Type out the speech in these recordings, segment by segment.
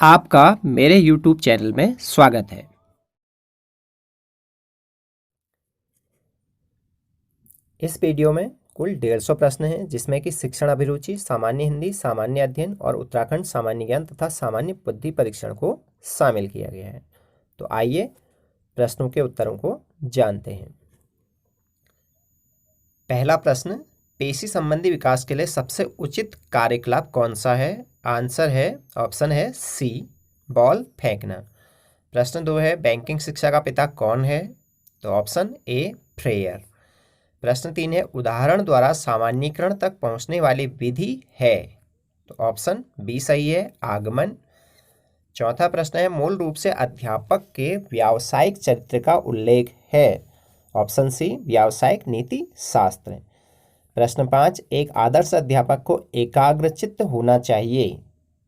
आपका मेरे YouTube channel में स्वागत है। इस वीडियो में कुल 150 प्रश्न हैं, जिसमें कि शिक्षण अभिरुचि, सामान्य हिंदी, सामान्य अध्ययन और उत्तराखंड सामान्य ज्ञान तथा सामान्य बुद्धि परीक्षण को शामिल किया गया है। तो आइए प्रश्नों के उत्तरों को जानते हैं। पहला प्रश्न, पेशी संबंधी विकास के लिए सबसे उचित कार्यकलाप कौन सा है? आंसर है, ऑप्शन है सी, बॉल फेंकना। प्रश्न 2 है, बैंकिंग शिक्षा का पिता कौन है? तो ऑप्शन ए, फ्रेयर। प्रश्न 3 है, उदाहरण द्वारा सामान्यीकरण तक पहुंचने वाली विधि है? तो ऑप्शन बी सही है, आगमन। चौथा प्रश्न है, मूल रूप से अध्यापक के व्यावसायिक चरित्र का उल्लेख है? ऑप्शन सी, व्यावसायिक नीति शास्त्र। प्रश्न 5, एक आदर्श अध्यापक को एकाग्रचित्त होना चाहिए।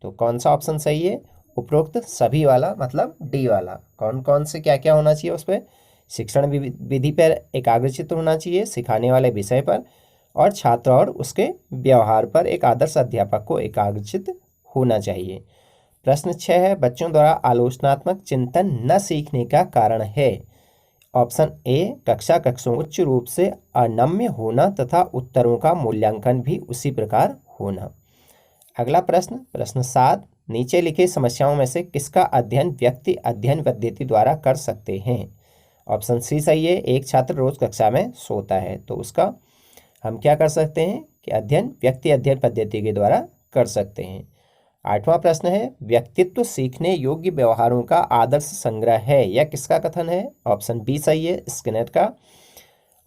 तो कौन सा ऑप्शन सही है? उपरोक्त सभी वाला, मतलब डी वाला। कौन कौन से क्या क्या होना चाहिए उस पर? शिक्षण विधि पर एकाग्रचित्त होना चाहिए, सिखाने वाले विषय पर, और छात्र और उसके व्यवहार पर एक आदर्श अध्यापक को एकाग्रचित्त होना चाहिए। प्रश्न 6 है, बच्चों द्वारा आलोचनात्मक चिंतन न सीखने का कारण है? ऑप्शन ए, कक्षा कक्षों उच्च रूप से अनम्य होना तथा उत्तरों का मूल्यांकन भी उसी प्रकार होना। अगला प्रश्न, प्रश्न 7, नीचे लिखी समस्याओं में से किसका अध्ययन व्यक्ति अध्ययन पद्धति द्वारा कर सकते हैं? ऑप्शन सी सही है, एक छात्र रोज कक्षा में सोता है, तो उसका हम क्या कर सकते हैं कि अध्ययन व्यक्ति अध्ययन पद्धति के द्वारा कर सकते हैं। 8वां प्रश्न है, व्यक्तित्व सीखने योग्य व्यवहारों का आदर्श संग्रह है, यह किसका कथन है? ऑप्शन बी सही है, स्किनर का।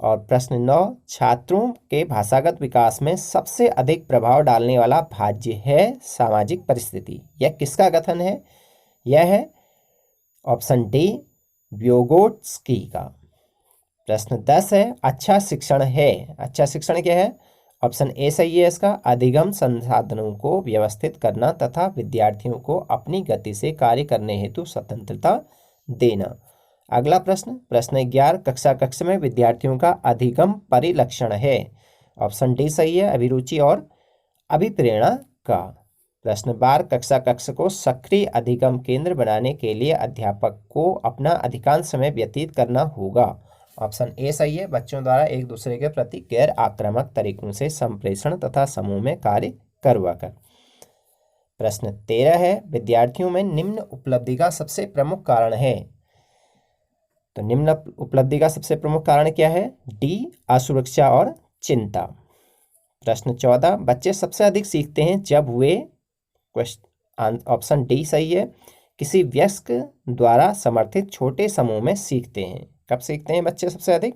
और प्रश्न 9, छात्रों के भाषागत विकास में सबसे अधिक प्रभाव डालने वाला भाज्य है सामाजिक परिस्थिति, यह किसका कथन है? यह है ऑप्शन डी, व्योगोट्स्की का। प्रश्न 10 है, अच्छा शिक्षण है, अच्छा शिक्षण क्या है? ऑप्शन ए सही है इसका, अधिगम संसाधनों को व्यवस्थित करना तथा विद्यार्थियों को अपनी गति से कार्य करने हेतु स्वतंत्रता देना। अगला प्रश्न, प्रश्न 11, कक्षा कक्ष में विद्यार्थियों का अधिगम परिलक्षण है? ऑप्शन डी सही है, अभिरुचि और अभिप्रेरणा का। प्रश्न 12, कक्षा कक्ष को सक्रिय अधिगम केंद्र बनाने के लिए अध्यापक को अपना अधिकांश समय व्यतीत करना होगा? ऑप्शन ए सही है, बच्चों द्वारा एक दूसरे के प्रति गैर आक्रामक तरीकों से संप्रेषण तथा समूह में कार्य करवाकर। प्रश्न 13 है, विद्यार्थियों में निम्न उपलब्धि का सबसे प्रमुख कारण है? तो निम्न उपलब्धि का सबसे प्रमुख कारण क्या है? डी, असुरक्षा और चिंता। प्रश्न 14, बच्चे सबसे अधिक सीखते हैं जब वे, ऑप्शन डी सही है, किसी वयस्क द्वारा समर्थित छोटे समूह में सीखते हैं। कब सीखते हैं बच्चे सबसे अधिक?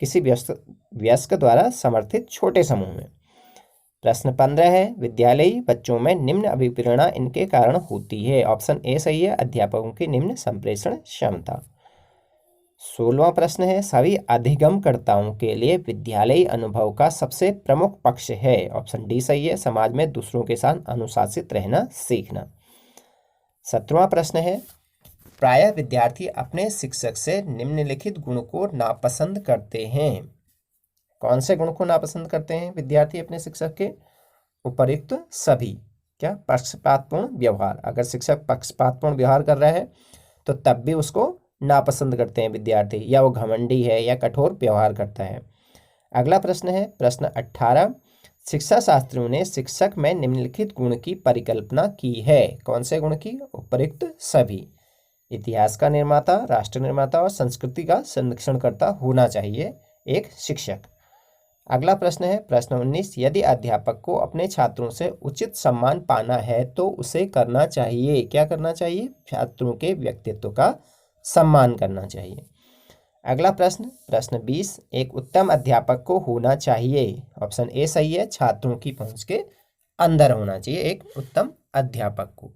किसी वयस्क द्वारा समर्थित छोटे समूह में। प्रश्न 15 है, विद्यालयी बच्चों में निम्न अभिप्रेरणा इनके कारण होती है? ऑप्शन ए सही है, अध्यापकों की निम्न संप्रेषण क्षमता। 16वां प्रश्न है, सभी अधिगमकर्ताओं के लिए विद्यालयी अनुभव का सबसे प्रमुख पक्ष है? ऑप्शन डी सही है, समाज में दूसरों के साथ अनुशासित रहना सीखना। 17वां प्रश्न है, प्रायः विद्यार्थी अपने शिक्षक से निम्नलिखित गुण को नापसंद करते हैं? कौन से गुण को नापसंद करते हैं विद्यार्थी अपने शिक्षक के? उपर्युक्त सभी। क्या? पक्षपातपूर्ण व्यवहार। अगर शिक्षक पक्षपातपूर्ण व्यवहार कर रहा है तो तब भी उसको नापसंद करते हैं विद्यार्थी, या वो घमंडी है या कठोर व्यवहार करता है। अगला प्रश्न है, प्रश्न 18, शिक्षा शास्त्रियों ने शिक्षक में निम्नलिखित गुण की परिकल्पना की है? कौन से गुण की? उपर्युक्त सभी। इतिहास का निर्माता, राष्ट्र निर्माता और संस्कृति का संरक्षणकर्ता होना चाहिए एक शिक्षक। अगला प्रश्न है, प्रश्न 19, यदि अध्यापक को अपने छात्रों से उचित सम्मान पाना है तो उसे करना चाहिए? क्या करना चाहिए? छात्रों के व्यक्तित्व का सम्मान करना चाहिए। अगला प्रश्न, प्रश्न 20, एक उत्तम अध्यापक को होना चाहिए? ऑप्शन ए सही है, छात्रों की पहुंच के अंदर होना चाहिए एक उत्तम अध्यापक को।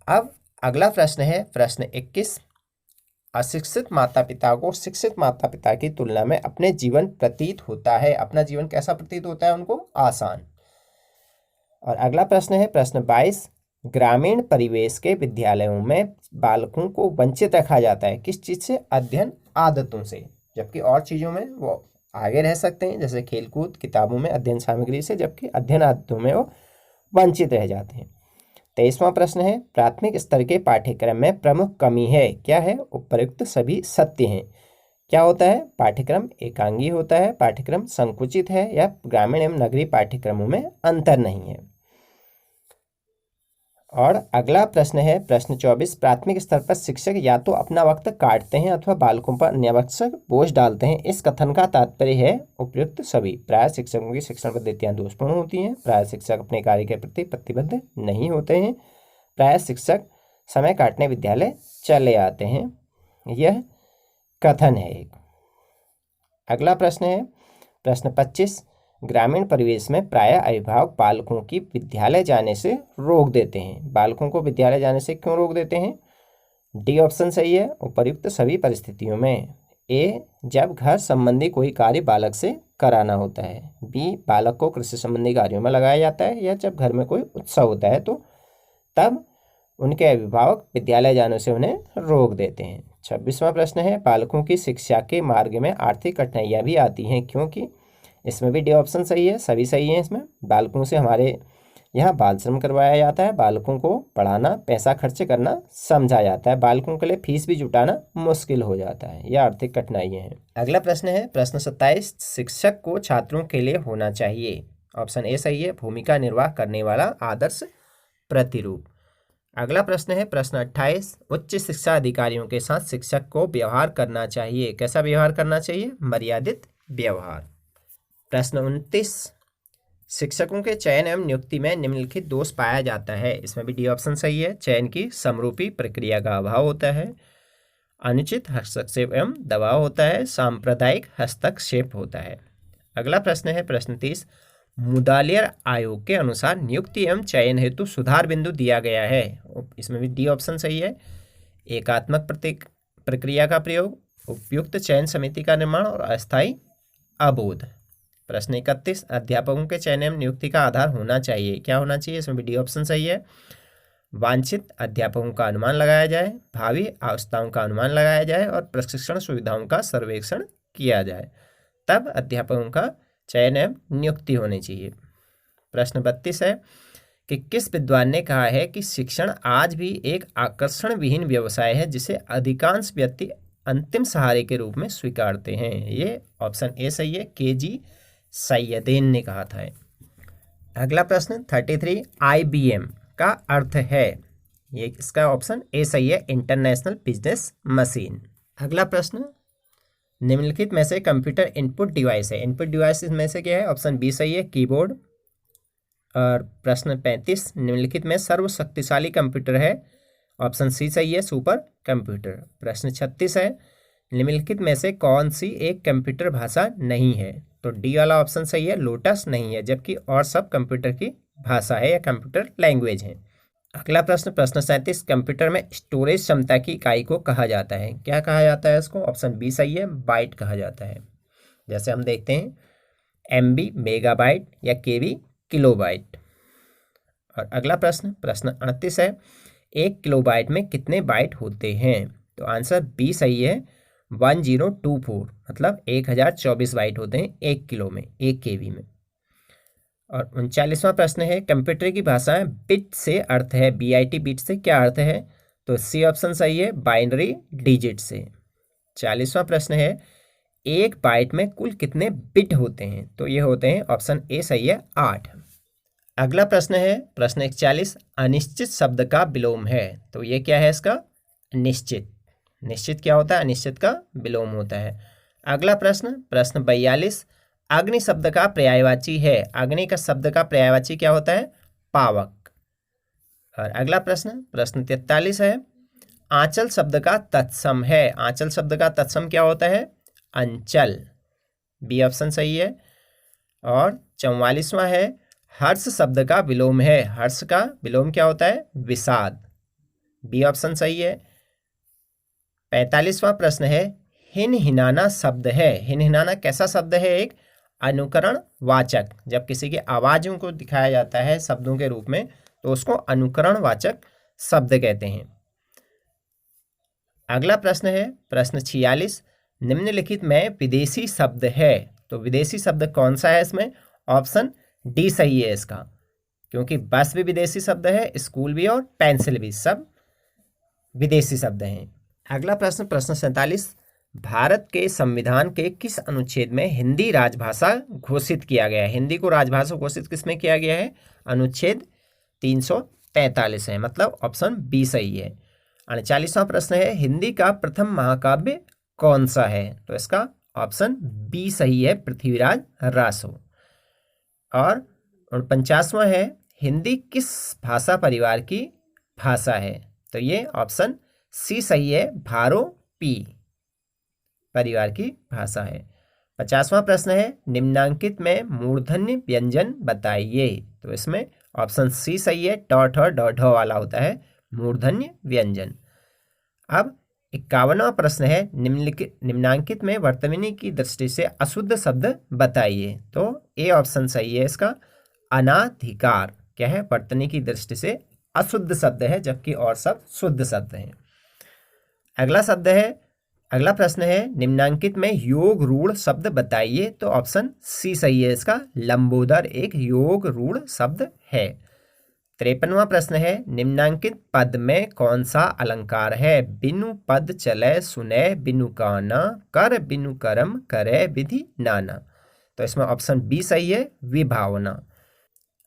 अब अगला प्रश्न है, प्रश्न 21, अशिक्षित माता पिता को शिक्षित माता पिता की तुलना में अपने जीवन प्रतीत होता है? अपना जीवन कैसा प्रतीत होता है उनको? आसान। और अगला प्रश्न है, प्रश्न 22, ग्रामीण परिवेश के विद्यालयों में बालकों को वंचित रखा जाता है किस चीज से? अध्ययन आदतों से, जबकि और चीजों में वो आगे रह सकते हैं, जैसे खेलकूद, किताबों में, अध्ययन सामग्री से, जबकि अध्ययन आदतों में वो वंचित रह जाते हैं। 23वां प्रश्न है, प्राथमिक स्तर के पाठ्यक्रम में प्रमुख कमी है, क्या है? उपर्युक्त सभी सत्य हैं। क्या होता है? पाठ्यक्रम एकांगी होता है, पाठ्यक्रम संकुचित है, या ग्रामीण एवं नगरीय पाठ्यक्रमों में अंतर नहीं है। और अगला प्रश्न है प्रश्न 24, प्राथमिक स्तर पर शिक्षक या तो अपना वक्त काटते हैं अथवा बालकों पर अनावश्यक बोझ डालते हैं। इस कथन का तात्पर्य है उपर्युक्त सभी। प्राय शिक्षकों की शिक्षण पद्धतियां दोषपूर्ण होती हैं। प्राय शिक्षक अपने कार्य के प्रति प्रतिबद्ध नहीं होते हैं। प्राय शिक्षक समय काटने विद्यालय चले आते हैं। यह कथन है एक। अगला प्रश्न है प्रश्न 25, ग्रामीण परिवेश में प्रायः अभिभावक बालकों की विद्यालय जाने से रोक देते हैं। बालकों को विद्यालय जाने से क्यों रोक देते हैं? डी ऑप्शन सही है, उपर्युक्त सभी परिस्थितियों में। ए, जब घर संबंधी कोई कार्य बालक से कराना होता है। बी, बालक को कृषि संबंधी कार्यों में लगाया जाता है, या जब घर में कोई उत्सव होता है तो तब उनके अभिभावक विद्यालय जाने से उन्हें रोक देते हैं। 26वां प्रश्न है, बालकों की शिक्षा के मार्ग में आर्थिक कठिनाइयाँ भी आती हैं, क्योंकि? इसमें भी डी ऑप्शन सही है, सभी सही हैं। इसमें बालकों से हमारे यहाँ बाल श्रम करवाया जाता है, बालकों को पढ़ाना, पैसा खर्च करना समझा जाता है, बालकों के लिए फीस भी जुटाना मुश्किल हो जाता है। यह आर्थिक कठिनाइयाँ हैं। अगला प्रश्न है प्रश्न 27, शिक्षक को छात्रों के लिए होना चाहिए। ऑप्शन ए सही है, भूमिका निर्वाह करने वाला आदर्श प्रतिरूप। अगला प्रश्न है प्रश्न 28, उच्च शिक्षा अधिकारियों के साथ शिक्षक को व्यवहार करना चाहिए। कैसा व्यवहार करना चाहिए? मर्यादित व्यवहार। प्रश्न 29, शिक्षकों के चयन एवं नियुक्ति में निम्नलिखित दोष पाया जाता है। इसमें भी डी ऑप्शन सही है, चयन की समरूपी प्रक्रिया का अभाव होता है, अनुचित हस्तक्षेप एवं दबाव होता है, सांप्रदायिक हस्तक्षेप होता है। अगला प्रश्न है प्रश्न 30, मुदालियर आयोग के अनुसार नियुक्ति एवं चयन हेतु सुधार बिंदु दिया गया है। इसमें भी डी ऑप्शन सही है, एकात्मक प्रक्रिया का प्रयोग, उपयुक्त चयन समिति का निर्माण और अस्थायी अबोध। प्रश्न 31, अध्यापकों के चयन एवं नियुक्ति का आधार होना चाहिए। क्या होना चाहिए? इसमें भी डी ऑप्शन सही है, वांछित अध्यापकों का अनुमान लगाया जाए, भावी आवश्यकताओं का अनुमान लगाया जाए और प्रशिक्षण सुविधाओं का सर्वेक्षण किया जाए, तब अध्यापकों का चयन एवं नियुक्ति होनी चाहिए। प्रश्न 32 है कि किस विद्वान ने कहा है कि शिक्षण आज भी एक आकर्षण विहीन व्यवसाय है जिसे अधिकांश व्यक्ति अंतिम सहारे के रूप में स्वीकारते हैं। ये ऑप्शन ए सही है, के.जी. सैयदेन ने कहा था। अगला प्रश्न 33, IBM का अर्थ है, ये इसका ऑप्शन ए सही है, इंटरनेशनल बिजनेस मशीन। अगला प्रश्न, निम्नलिखित में से कंप्यूटर इनपुट डिवाइस है। इनपुट डिवाइस में से क्या है? ऑप्शन बी सही है, कीबोर्ड। और प्रश्न 35, निम्नलिखित में सर्वशक्तिशाली कंप्यूटर है। ऑप्शन सी सही है, सुपर कंप्यूटर। प्रश्न 36 है, निम्नलिखित में से कौन सी एक कंप्यूटर भाषा नहीं है? तो डी वाला ऑप्शन सही है, लोटस नहीं है, जबकि और सब कंप्यूटर की भाषा है या कंप्यूटर लैंग्वेज है। अगला प्रश्न, प्रश्न 37, कंप्यूटर में स्टोरेज क्षमता की इकाई को कहा जाता है। क्या कहा जाता है इसको? ऑप्शन बी सही है, बाइट कहा जाता है। जैसे हम देखते हैं MB मेगाबाइट या KB किलोबाइट। और अगला प्रश्न, प्रश्न 38 है, 1 किलोबाइट में कितने बाइट होते हैं? तो आंसर बी सही है, 1024, मतलब 1024 बाइट होते हैं 1 किलो में, 1 KB में। और 39वां प्रश्न है, कंप्यूटर की भाषा में बिट से अर्थ है, BIT बिट से क्या अर्थ है? तो सी ऑप्शन सही है, बाइनरी डिजिट से। 40वां प्रश्न है, 1 बाइट में कुल कितने बिट होते हैं? तो ये होते हैं, ऑप्शन ए सही है, 8। अगला प्रश्न है प्रश्न 41, अनिश्चित शब्द का विलोम है। तो ये क्या है इसका? निश्चित। निश्चित क्या होता है? अनिश्चित का विलोम होता है। अगला प्रश्न, प्रश्न 42, अग्नि शब्द का पर्यायवाची है। अग्नि का शब्द का पर्यायवाची क्या होता है? पावक। और अगला प्रश्न, प्रश्न 43 है, आंचल शब्द का तत्सम है। आंचल शब्द का तत्सम क्या होता है? अंचल। बी ऑप्शन सही है। और 44वां है, हर्ष शब्द का विलोम है। हर्ष का विलोम क्या होता है? विषाद। बी ऑप्शन सही है। 45वां प्रश्न है, हिनहिनाना शब्द है। हिनहिनाना कैसा शब्द है? एक अनुकरण वाचक। जब किसी की आवाज़ों को दिखाया जाता है शब्दों के रूप में तो उसको अनुकरण वाचक शब्द कहते हैं। अगला प्रश्न है प्रश्न 46, निम्नलिखित में विदेशी शब्द है। तो विदेशी शब्द कौन सा है इसमें? ऑप्शन डी सही है इसका, क्योंकि बस भी विदेशी शब्द है, स्कूल भी और पेंसिल भी, सब विदेशी शब्द हैं। अगला प्रश्न, प्रश्न 47, भारत के संविधान के किस अनुच्छेद में हिंदी राजभाषा घोषित किया गया है? हिंदी को राजभाषा घोषित किसमें किया गया है? अनुच्छेद 343 है, मतलब ऑप्शन बी सही है। 39वां प्रश्न है, हिंदी का प्रथम महाकाव्य कौन सा है? तो इसका ऑप्शन बी सही है, पृथ्वीराज रासो। और 49वां है, हिंदी किस भाषा परिवार की भाषा है? तो ये ऑप्शन सी सही है, भारो पी परिवार की भाषा है। 50वां प्रश्न है, निम्नांकित में मूर्धन्य व्यंजन बताइए। तो इसमें ऑप्शन सी सही है, ट ठ ड ढ वाला होता है मूर्धन्य व्यंजन। अब 51वां प्रश्न है, निम्नांकित में वर्तमानी की दृष्टि से अशुद्ध शब्द बताइए। तो ए ऑप्शन सही है इसका, अनाधिकार क्या है? वर्तनी की दृष्टि से अशुद्ध शब्द है, जबकि और सब शुद्ध शब्द हैं। अगला प्रश्न है, निम्नांकित में योग रूढ़ शब्द बताइए। तो ऑप्शन सी सही है इसका, लंबोदर एक योग रूढ़ शब्द है। 53वां प्रश्न है, निम्नांकित पद में कौन सा अलंकार है? बिनु पद चले सुने बिनु काना, कर बिनु करम करे विधि नाना। तो इसमें ऑप्शन बी सही है, विभावना।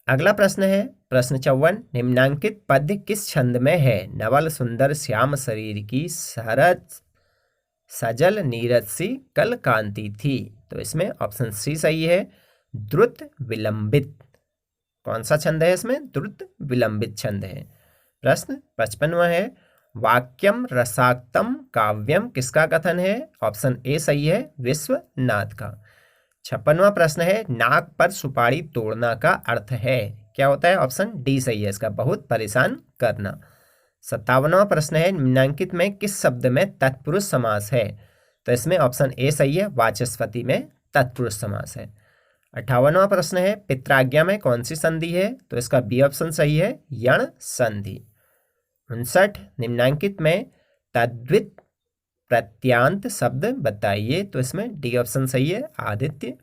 अगला प्रश्न है, प्रश्न 54, निम्नांकित पद किस छंद में है? नवल सुंदर श्याम शरीर की, सरज सजल नीरज सी कल कांति थी। तो इसमें ऑप्शन सी सही है, द्रुत विलंबित। कौन सा छंद है इसमें? द्रुत विलंबित छंद है। प्रश्न 55वां है, वाक्यम रसाक्तम काव्यम किसका कथन है? ऑप्शन ए सही है, विश्वनाथ का। 56वां प्रश्न है, नाक पर सुपारी तोड़ना का अर्थ है? क्या होता है? ऑप्शन डी सही है इसका, बहुत परेशान करना। 57वां प्रश्न है, निम्नांकित में किस शब्द में तत्पुरुष समास है? तो इसमें ऑप्शन ए सही है, वाचस्पति में तत्पुरुष समास है। 58वां प्रश्न है, पित्राज्ञा में कौन सी संधि है? तो इसका बी ऑप्शन सही है, यण संधि। 59, निम्नांकित में तद्वित प्रत्यांत शब्द बताइए। तो इसमें डी ऑप्शन सही है, आदित्य।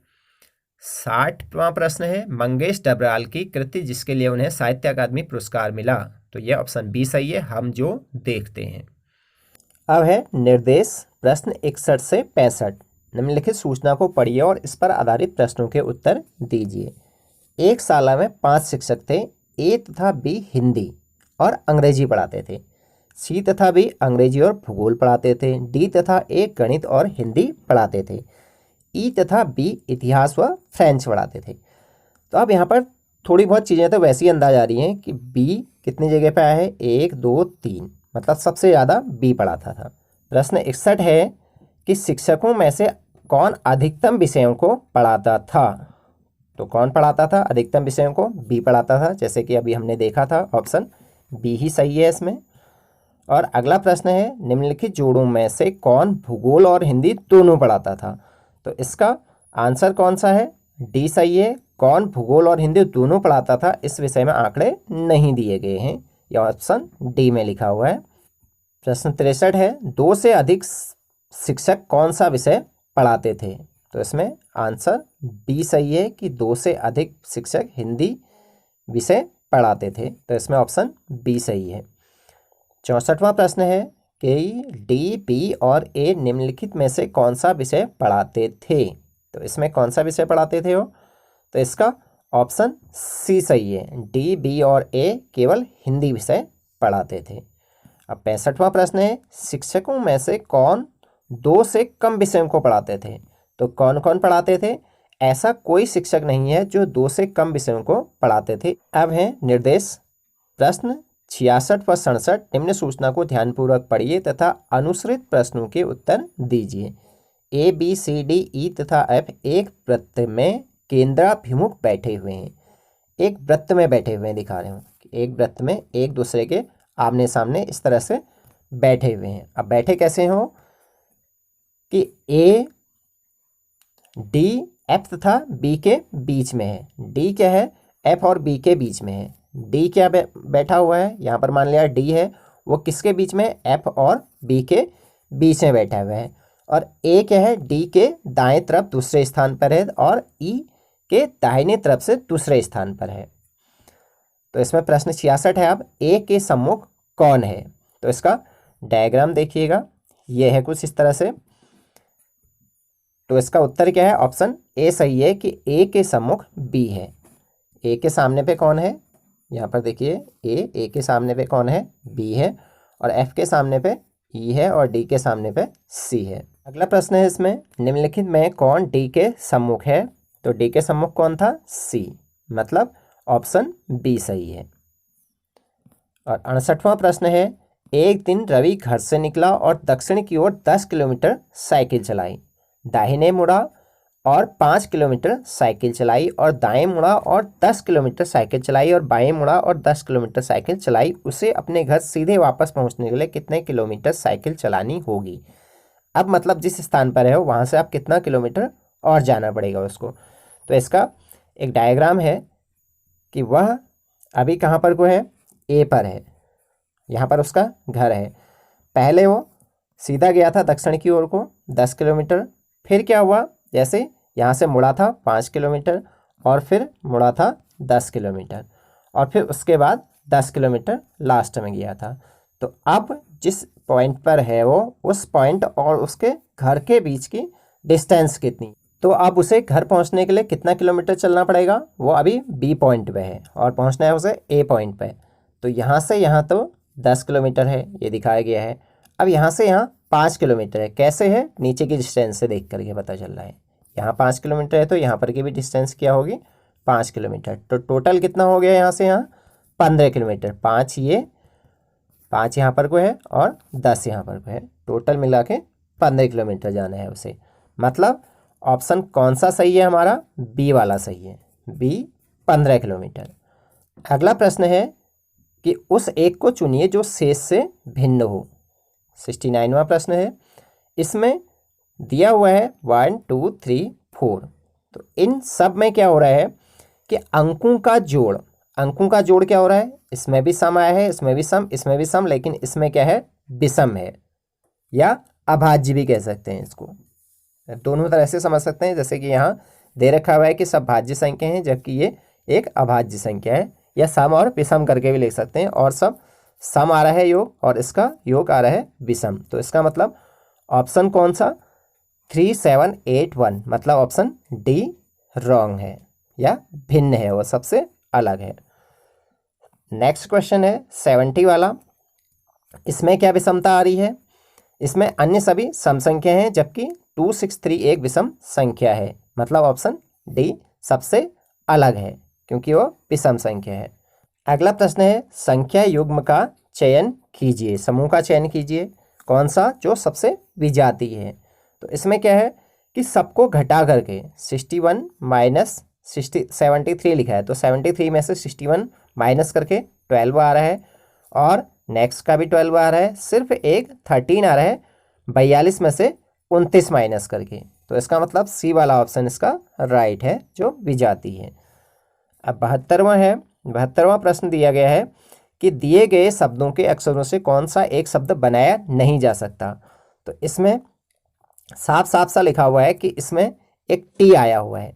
60वां प्रश्न है, मंगेश डबराल की कृति जिसके लिए उन्हें साहित्य अकादमी पुरस्कार मिला। तो यह ऑप्शन बी सही है, हम जो देखते हैं। अब है निर्देश, प्रश्न 61 से 65। निम्नलिखित सूचना को पढ़िए और इस पर आधारित प्रश्नों के उत्तर दीजिए। एक शाला में 5 शिक्षक थे। ए तथा बी हिंदी और अंग्रेजी पढ़ाते थे। सी तथा बी अंग्रेजी और भूगोल पढ़ाते थे। डी तथा ए गणित और हिंदी पढ़ाते थे। ई तथा बी इतिहास व फ्रेंच पढ़ाते थे। तो अब यहाँ पर थोड़ी बहुत चीज़ें तो वैसी अंदाज आ रही हैं कि बी कितनी जगह पे आया है? 1 2 3, मतलब सबसे ज़्यादा बी पढ़ाता था। प्रश्न 61 है कि शिक्षकों में से कौन अधिकतम विषयों को पढ़ाता था? तो कौन पढ़ाता था अधिकतम विषयों को? बी पढ़ाता था, जैसे कि अभी हमने देखा था, ऑप्शन बी ही सही है इसमें। और अगला प्रश्न है, निम्नलिखित जोड़ों में से कौन भूगोल और हिंदी दोनों पढ़ाता था? तो इसका आंसर कौन सा है? डी सही है, कौन भूगोल और हिंदी दोनों पढ़ाता था। इस विषय में आंकड़े नहीं दिए गए हैं, यह ऑप्शन डी में लिखा हुआ है। प्रश्न 63 है, 2 से अधिक शिक्षक कौन सा विषय पढ़ाते थे? तो इसमें आंसर बी सही है कि 2 से अधिक शिक्षक हिंदी विषय पढ़ाते थे। तो इसमें ऑप्शन बी सही है। 64वां प्रश्न है कि डी बी और ए निम्नलिखित में से कौन सा विषय पढ़ाते थे? तो इसमें कौन सा विषय पढ़ाते थे वो? तो इसका ऑप्शन सी सही है, डी बी और ए केवल हिंदी विषय पढ़ाते थे। अब 65वां प्रश्न है, शिक्षकों में से कौन 2 से कम विषयों को पढ़ाते थे? तो कौन कौन पढ़ाते थे? ऐसा कोई शिक्षक नहीं है जो 2 से कम विषयों को पढ़ाते थे। अब है निर्देश, प्रश्न 66 व 67। निम्न सूचना को ध्यानपूर्वक पढ़िए तथा अनुसृत प्रश्नों के उत्तर दीजिए। A B C D E तथा एफ एक वृत्त में केंद्राभिमुख बैठे हुए हैं। एक वृत्त में बैठे हुए हैं, दिखा रहे हूँ, एक वृत्त में एक दूसरे के आमने सामने इस तरह से बैठे हुए हैं। अब बैठे कैसे हो कि ए डी एफ तथा बी के बीच में है। डी क्या है? एफ और बी के बीच में है। डी क्या बैठा हुआ है? यहाँ पर मान लिया डी है, वो किसके बीच में? एफ और बी के बीच में बैठा हुआ है। और ए क्या है? डी के दाएं तरफ दूसरे स्थान पर है और ई के दाहिने तरफ से दूसरे स्थान पर है। तो इसमें प्रश्न 66 है। अब ए के सम्मुख कौन है? तो इसका डायग्राम देखिएगा, ये है कुछ इस तरह से। तो इसका उत्तर क्या है? ऑप्शन ए सही है कि ए के सम्मुख बी है। ए के सामने पे कौन है? यहाँ पर देखिए, ए के सामने पे कौन है? बी है। और एफ के सामने पे ई है और डी के सामने पे सी है। अगला प्रश्न है इसमें, निम्नलिखित में कौन डी के सम्मुख है? तो डी के सम्मुख कौन था? सी, मतलब ऑप्शन बी सही है। और 68वां प्रश्न है, एक दिन रवि घर से निकला और दक्षिण की ओर 10 किलोमीटर साइकिल चलाई, दाहिने मुड़ा और 5 किलोमीटर साइकिल चलाई, और दाएं मुड़ा और 10 किलोमीटर साइकिल चलाई, और बाएं मुड़ा और 10 किलोमीटर साइकिल चलाई। उसे अपने घर सीधे वापस पहुंचने के लिए कितने किलोमीटर साइकिल चलानी होगी? अब मतलब जिस स्थान पर है वहाँ से आप कितना किलोमीटर और जाना पड़ेगा उसको। तो इसका एक डायग्राम है कि वह अभी कहाँ पर को है? ए पर है, यहाँ पर उसका घर है। पहले वो सीधा गया था दक्षिण की ओर को 10 किलोमीटर, फिर क्या हुआ? जैसे यहाँ से मुड़ा था 5 किलोमीटर, और फिर मुड़ा था 10 किलोमीटर, और फिर उसके बाद 10 किलोमीटर लास्ट में गया था। तो अब जिस पॉइंट पर है वो, उस पॉइंट और उसके घर के बीच की डिस्टेंस कितनी? तो अब उसे घर पहुँचने के लिए कितना किलोमीटर चलना पड़ेगा? वो अभी बी पॉइंट पे है और पहुँचना है उसे ए पॉइंट पे। तो यहाँ से यहाँ तो 10 किलोमीटर है, ये दिखाया गया है। अब यहाँ से यहाँ 5 किलोमीटर है। कैसे है? नीचे की डिस्टेंस से देख करके पता चल रहा है। यहाँ 5 किलोमीटर है तो यहाँ पर की भी डिस्टेंस क्या होगी? 5 किलोमीटर। तो टोटल कितना हो गया यहाँ से यहाँ? 15 किलोमीटर। 5 ये, 5 यहाँ पर को है और 10 यहाँ पर को है, टोटल मिला के 15 किलोमीटर जाना है उसे। मतलब ऑप्शन कौन सा सही है हमारा? बी वाला सही है, बी 15 किलोमीटर। अगला प्रश्न है कि उस एक को चुनिए जो शेष से भिन्न हो। 69वां प्रश्न है। इसमें दिया हुआ है 1 2 3 4। तो इन सब में क्या हो रहा है कि अंकों का जोड़, अंकों का जोड़ क्या हो रहा है? इसमें भी सम आया है, इसमें भी सम, इसमें भी सम, लेकिन इसमें क्या है? विषम है, या अभाज्य भी कह सकते हैं इसको। दोनों तरह से समझ सकते हैं। जैसे कि यहाँ दे रखा हुआ है कि सब भाज्य संख्या हैं, जबकि ये एक अभाज्य संख्या है, या सम और विषम करके भी लिख सकते हैं। और सब सम आ रहा है योग, और इसका योग आ रहा है विषम। तो इसका मतलब ऑप्शन कौन सा? 3 7 8 1, मतलब ऑप्शन डी रॉन्ग है, या भिन्न है, वो सबसे अलग है। नेक्स्ट क्वेश्चन है 70 वाला। इसमें क्या विषमता आ रही है? इसमें अन्य सभी सम संख्या हैं, जबकि 2 6 3 एक विषम संख्या है। मतलब ऑप्शन डी सबसे अलग है, क्योंकि वो विषम संख्या है। अगला प्रश्न है, संख्या युग्म का चयन कीजिए, समूह का चयन कीजिए, कौन सा जो सबसे विजातीय है। तो इसमें क्या है कि सबको घटा करके 61 माइनस 73 लिखा है, तो 73 में से 61 माइनस करके 12 आ रहा है, और नेक्स्ट का भी 12 आ रहा है, सिर्फ एक 13 आ रहा है 42 में से 29 माइनस करके। तो इसका मतलब सी वाला ऑप्शन इसका राइट है, जो विजातीय है। अब 72वां है। 72वां प्रश्न दिया गया है कि दिए गए शब्दों के अक्षरों से कौन सा एक शब्द बनाया नहीं जा सकता। तो इसमें साफ साफ सा लिखा हुआ है कि इसमें एक टी आया हुआ है,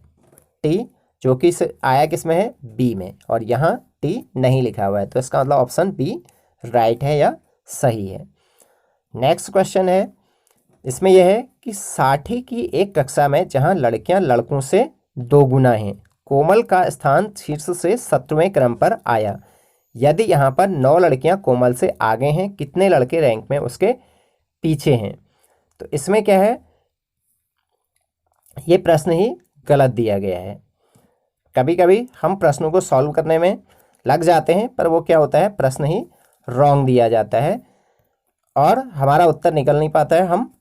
टी जो कि आया किसमें है? बी में, और यहाँ टी नहीं लिखा हुआ है। तो इसका मतलब ऑप्शन बी राइट है या सही है। नेक्स्ट क्वेश्चन है, इसमें यह है कि 60 की एक कक्षा में जहाँ लड़कियाँ लड़कों से 2 गुना हैं, कोमल का स्थान शीर्ष से 70वें क्रम पर आया। यदि यहाँ पर 9 लड़कियाँ कोमल से आगे हैं, कितने लड़के रैंक में उसके पीछे हैं? तो इसमें क्या है, ये प्रश्न ही गलत दिया गया है। कभी कभी हम प्रश्नों को सॉल्व करने में लग जाते हैं, पर वो क्या होता है, प्रश्न ही रॉन्ग दिया जाता है और हमारा उत्तर निकल नहीं पाता है, हम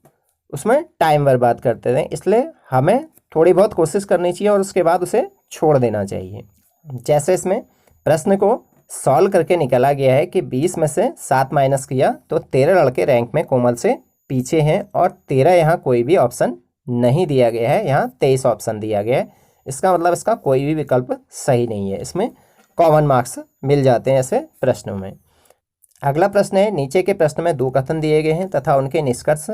उसमें टाइम बर्बाद करते हैं। इसलिए हमें थोड़ी बहुत कोशिश करनी चाहिए और उसके बाद उसे छोड़ देना चाहिए। जैसे इसमें प्रश्न को सॉल्व करके निकाला गया है कि 20 में से 7 माइनस किया तो 13 लड़के रैंक में कोमल से पीछे हैं, और 13 यहाँ कोई भी ऑप्शन नहीं दिया गया है, यहाँ 23 ऑप्शन दिया गया है। इसका मतलब इसका कोई भी विकल्प सही नहीं है, इसमें कॉमन मार्क्स मिल जाते हैं ऐसे प्रश्नों में। अगला प्रश्न है, नीचे के प्रश्न में 2 कथन दिए गए हैं तथा उनके निष्कर्ष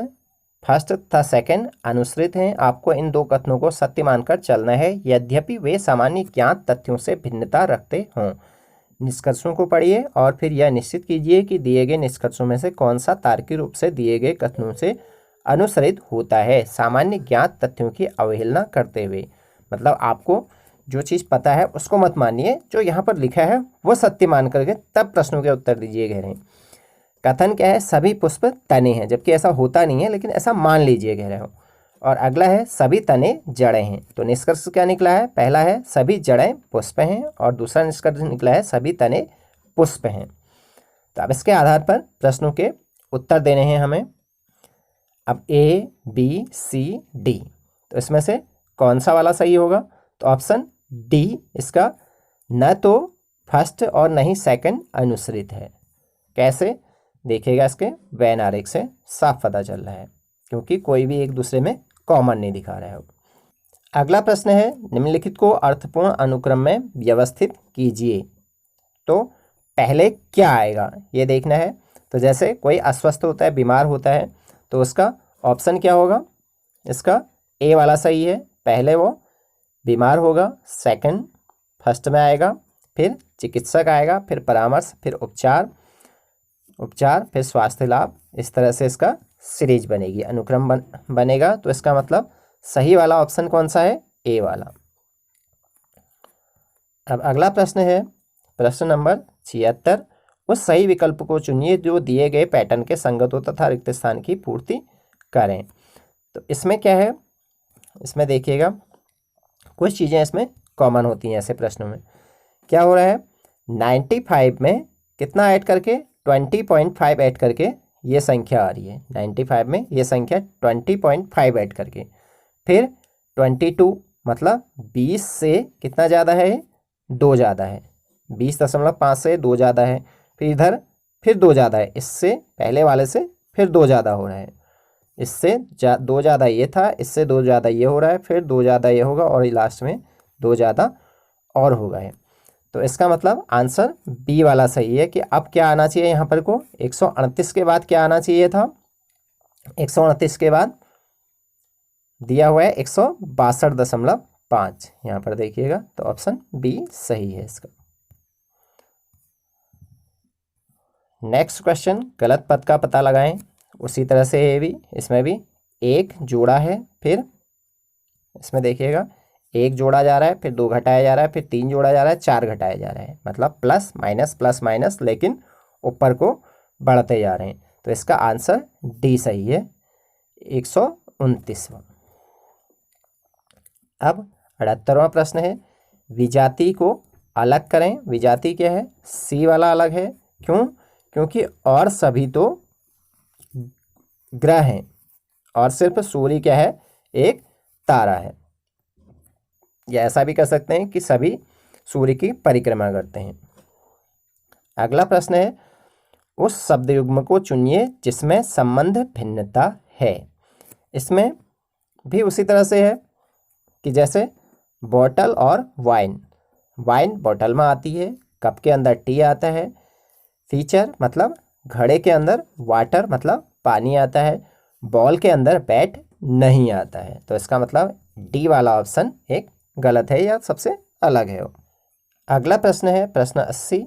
फर्स्ट तथा सेकंड अनुसृत हैं। आपको इन 2 कथनों को सत्य मानकर चलना है, यद्यपि वे सामान्य ज्ञात तथ्यों से भिन्नता रखते हों। निष्कर्षों को पढ़िए और फिर यह निश्चित कीजिए कि दिए गए निष्कर्षों में से कौन सा तार्किक रूप से दिए गए कथनों से अनुसरित होता है, सामान्य ज्ञात तथ्यों की अवहेलना करते हुए। मतलब आपको जो चीज़ पता है उसको मत मानिए, जो यहाँ पर लिखा है वो सत्य मान करके तब प्रश्नों के उत्तर दीजिए। कह रहे हैं कथन क्या है, सभी पुष्प तने हैं, जबकि ऐसा होता नहीं है लेकिन ऐसा मान लीजिए कह रहे हो। और अगला है सभी तने जड़ें हैं। तो निष्कर्ष क्या निकला है, पहला है सभी जड़ें पुष्प हैं और दूसरा निष्कर्ष निकला है सभी तने पुष्प हैं। तो अब इसके आधार पर प्रश्नों के उत्तर देने हैं हमें। अब ए बी सी डी, तो इसमें से कौन सा वाला सही होगा, तो ऑप्शन डी इसका न तो फर्स्ट और न ही सेकंड अनुसरित है। कैसे देखिएगा, इसके वेन आरेख से साफ पता चल रहा है, क्योंकि कोई भी एक दूसरे में कॉमन नहीं दिखा रहा है। अगला प्रश्न है निम्नलिखित को अर्थपूर्ण अनुक्रम में व्यवस्थित कीजिए। तो पहले क्या आएगा ये देखना है। तो जैसे कोई अस्वस्थ होता है, बीमार होता है, तो उसका ऑप्शन क्या होगा, इसका ए वाला सही है। पहले वो बीमार होगा, सेकंड फर्स्ट में आएगा, फिर चिकित्सक आएगा, फिर परामर्श, फिर उपचार, फिर स्वास्थ्य लाभ। इस तरह से इसका सीरीज बनेगी, अनुक्रम बनेगा। तो इसका मतलब सही वाला ऑप्शन कौन सा है, ए वाला। अब अगला प्रश्न है प्रश्न नंबर 76। उस सही विकल्प को चुनिए जो दिए गए पैटर्न के संगत हो तथा रिक्त स्थान की पूर्ति करें। तो इसमें क्या है, इसमें देखिएगा कुछ चीज़ें इसमें कॉमन होती हैं ऐसे प्रश्नों में। क्या हो रहा है, 95 में कितना ऐड करके, 20.5 ऐड करके ये संख्या आ रही है। 95 में ये संख्या 20.5 ऐड करके, फिर 22 मतलब 20 से कितना ज़्यादा है, 2 ज़्यादा है, 20.5 से 2 ज़्यादा है, फिर इधर फिर 2 ज़्यादा है, इससे पहले वाले से फिर 2 ज़्यादा हो रहा है, इससे 2 ज़्यादा ये था, इससे 2 ज़्यादा ये हो रहा है, फिर 2 ज़्यादा ये होगा और लास्ट में 2 ज़्यादा और होगा है। तो इसका मतलब आंसर बी वाला सही है कि अब क्या आना चाहिए यहाँ पर को, 138 के बाद क्या आना चाहिए था, 138 के बाद दिया हुआ है 162.5, यहाँ पर देखिएगा। तो ऑप्शन बी सही है इसका। नेक्स्ट क्वेश्चन, गलत पद का पता लगाएं। उसी तरह से ये भी, इसमें भी एक जोड़ा है, फिर इसमें देखिएगा एक जोड़ा जा रहा है, फिर 2 घटाया जा रहा है, फिर 3 जोड़ा जा रहा है, 4 घटाया जा रहा है, मतलब प्लस माइनस, लेकिन ऊपर को बढ़ते जा रहे हैं। तो इसका आंसर डी सही है, 129वां। अब 78वां प्रश्न है, विजाति को अलग करें। विजाति क्या है, सी वाला अलग है। क्यों, क्योंकि और सभी तो ग्रह हैं और सिर्फ सूर्य क्या है, एक तारा है। या ऐसा भी कर सकते हैं कि सभी सूर्य की परिक्रमा करते हैं। अगला प्रश्न है, उस शब्द युग्म को चुनिए जिसमें संबंध भिन्नता है। इसमें भी उसी तरह से है कि जैसे बॉटल और वाइन, वाइन बॉटल में आती है, कप के अंदर टी आता है, फीचर मतलब घड़े के अंदर वाटर मतलब पानी आता है, बॉल के अंदर बैट नहीं आता है। तो इसका मतलब डी वाला ऑप्शन एक गलत है या सबसे अलग है। अगला प्रश्न है प्रश्न 80।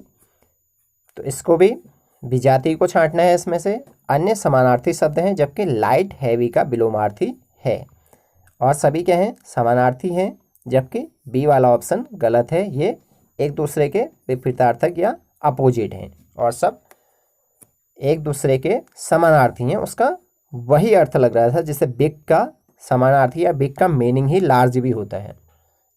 तो इसको भी विजाति को छांटना है। इसमें से अन्य समानार्थी शब्द हैं जबकि लाइट हैवी का विलोमार्थी है, और सभी क्या हैं, समानार्थी हैं, जबकि बी वाला ऑप्शन गलत है। ये एक दूसरे के विपरीतार्थक या अपोजिट हैं और सब एक दूसरे के समानार्थी हैं। उसका वही अर्थ लग रहा था जिससे बिग का समानार्थी या बिग का मीनिंग ही लार्ज भी होता है,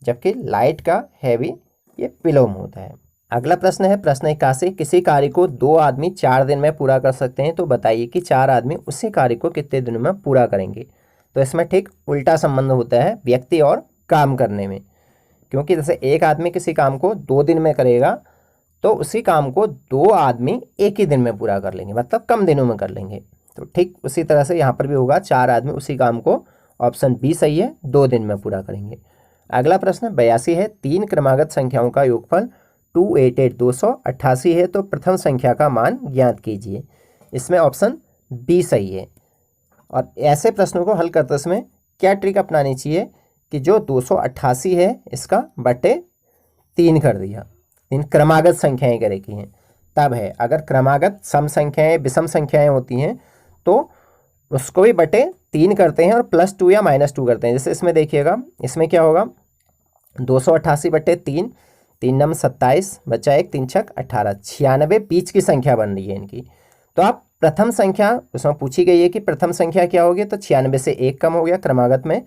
जबकि लाइट का हैवी ये विलोम होता है। अगला प्रश्न है प्रश्न 81। किसी कार्य को 2 आदमी 4 दिन में पूरा कर सकते हैं, तो बताइए कि 4 आदमी उसी कार्य को कितने दिनों में पूरा करेंगे। तो इसमें ठीक उल्टा संबंध होता है व्यक्ति और काम करने में, क्योंकि जैसे एक आदमी किसी काम को 2 दिन में करेगा तो उसी काम को 2 आदमी एक ही दिन में पूरा कर लेंगे, मतलब कम दिनों में कर लेंगे। तो ठीक उसी तरह से यहाँ पर भी होगा, 4 आदमी उसी काम को, ऑप्शन बी सही है, 2 दिन में पूरा करेंगे। अगला प्रश्न 82 है। 3 क्रमागत संख्याओं का योगफल 288 288 है, तो प्रथम संख्या का मान ज्ञात कीजिए। इसमें ऑप्शन बी सही है। और ऐसे प्रश्नों को हल करते समय क्या ट्रिक अपनानी चाहिए कि जो 288 है इसका बटे 3 कर दिया, इन क्रमागत संख्याएं करे की हैं तब है। अगर क्रमागत सम संख्याएं विषम संख्याएं होती हैं तो उसको भी बटे 3 करते हैं और +2 या -2 करते हैं। जैसे इसमें देखिएगा, इसमें क्या होगा 288 बटे 3, 3 नम 27, बचा 1, 3 छक 18, 96 बीच की संख्या बन रही है इनकी। तो आप प्रथम संख्या उसमें पूछी गई है कि प्रथम संख्या क्या होगी, तो 96 से 1 कम हो गया, क्रमागत में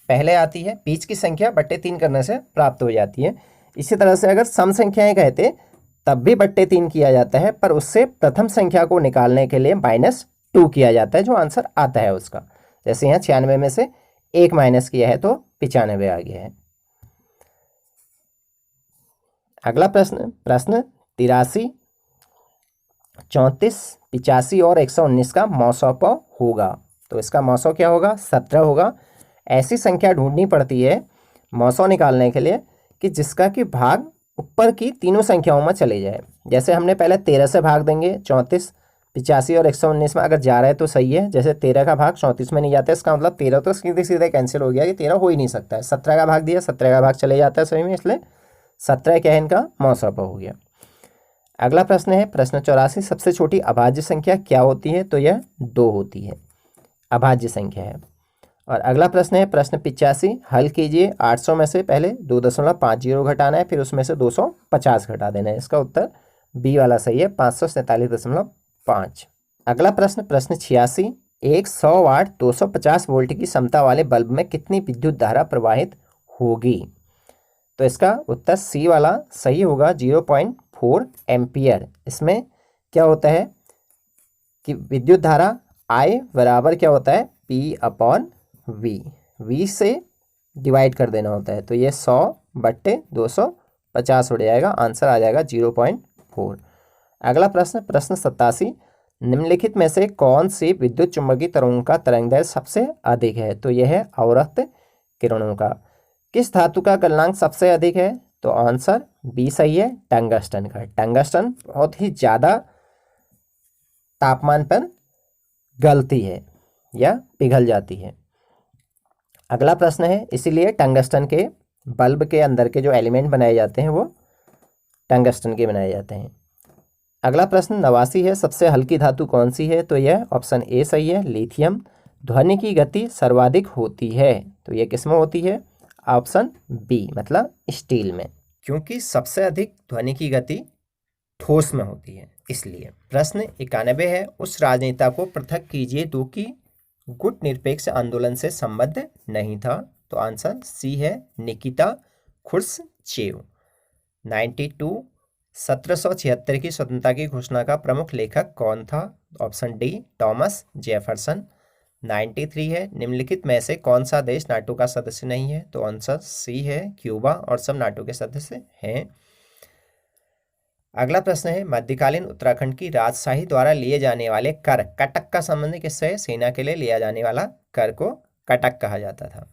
पहले आती है, बीच की संख्या बटे 3 करने से प्राप्त हो जाती है। इसी तरह से अगर सम संख्याएं कहते तब भी बटे 3 किया जाता है, पर उससे प्रथम संख्या को निकालने के लिए -2 किया जाता है, जो आंसर आता है उसका। जैसे यहाँ 96 में से 1 माइनस किया है तो 95 आ गया है। अगला प्रश्न 83, 34, 85 और 119 का मौसौप होगा। तो इसका मौसौ क्या होगा, 17 होगा। ऐसी संख्या ढूंढनी पड़ती है मौसौ निकालने के लिए कि जिसका कि भाग ऊपर की तीनों संख्याओं में चले जाए। जैसे हमने पहले 13 से भाग देंगे, 34, 85 और 119 में अगर जा रहा है तो सही है। जैसे 13 का भाग 34 में नहीं जाता है, इसका मतलब 13 तो सीधे सीधे कैंसिल हो गया, ये 13 हो ही नहीं सकता है। 17 का भाग दिया, 17 का भाग चले जाता है सही में, इसलिए 17 क्या है इनका मौसौप हो गया। अगला प्रश्न है प्रश्न 84, सबसे छोटी अभाज्य संख्या क्या होती है, तो यह 2 होती है, अभाज्य संख्या है। और अगला प्रश्न है प्रश्न 85, हल कीजिए। 800 में से पहले 2.50 घटाना है, फिर उसमें से 250 घटा देना है। इसका उत्तर बी वाला सही है, 547.5। अगला प्रश्न 86, एक 100 वाट 250 वोल्ट की क्षमता वाले बल्ब में कितनी विद्युत धारा प्रवाहित होगी। तो इसका उत्तर सी वाला सही होगा, 0.4 एम्पियर। इसमें क्या होता है कि विद्युत धारा I बराबर क्या होता है, P/V, V से डिवाइड कर देना होता है। तो ये 100/250 उड़ जाएगा, आंसर आ जाएगा 0.4। अगला प्रश्न 87, निम्नलिखित में से कौन सी विद्युत चुम्बकीय तरंगों का तरंगदैर्घ्य सबसे अधिक है। तो यह है अवरक्त किरणों का। किस धातु का गलनांक सबसे अधिक है, तो आंसर बी सही है, टंगस्टन का। टंगस्टन बहुत ही ज़्यादा तापमान पर गलती है या पिघल जाती है। अगला प्रश्न है, इसीलिए टंगस्टन के बल्ब के अंदर के जो एलिमेंट बनाए जाते हैं वो टंगस्टन के बनाए जाते हैं। अगला प्रश्न 89 है, सबसे हल्की धातु कौन सी है। तो यह ऑप्शन ए सही है, लिथियम। ध्वनि की गति सर्वाधिक होती है, तो यह किस में होती है, ऑप्शन बी मतलब स्टील में, क्योंकि सबसे अधिक ध्वनि की गति ठोस में होती है इसलिए। प्रश्न 91 है, उस राजनेता को पृथक कीजिए जो कि गुट निरपेक्ष आंदोलन से संबद्ध नहीं था। तो आंसर सी है, निकिता खुर्सचेव। 92, 1776 की स्वतंत्रता की घोषणा का प्रमुख लेखक कौन था। Option D, Thomas Jefferson. 93 है, निम्नलिखित में से कौन सा देश नाटो का सदस्य नहीं है। तो आंसर सी है, क्यूबा, और सब नाटो के सदस्य हैं। अगला प्रश्न है, मध्यकालीन उत्तराखंड की राजशाही द्वारा लिए जाने वाले कर कटक का संबंध किससे है। सेना के लिए लिया जाने वाला कर को कटक कहा जाता था।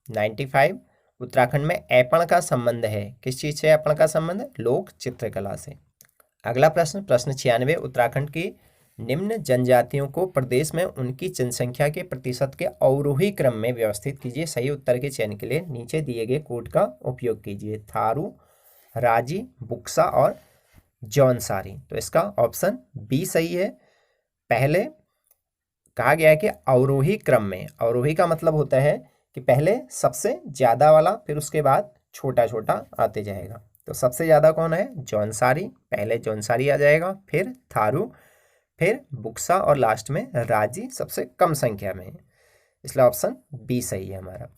95, उत्तराखंड में ऐपण का संबंध है, किस चीज़ से ऐपण का संबंध, लोक चित्रकला से। अगला प्रश्न 96, उत्तराखंड की निम्न जनजातियों को प्रदेश में उनकी जनसंख्या के प्रतिशत के अवरोही क्रम में व्यवस्थित कीजिए। सही उत्तर के चयन के लिए नीचे दिए गए कोड का उपयोग कीजिए। थारू, राजी, बुक्सा और जौनसारी। तो इसका ऑप्शन बी सही है। पहले कहा गया है कि अवरोही क्रम में, अवरोही का मतलब होता है कि पहले सबसे ज़्यादा वाला, फिर उसके बाद छोटा छोटा आते जाएगा। तो सबसे ज़्यादा कौन है, जौनसारी, पहले जौनसारी आ जाएगा, फिर थारू, फिर बुक्सा और लास्ट में राजी सबसे कम संख्या में है, इसलिए ऑप्शन बी सही है हमारा।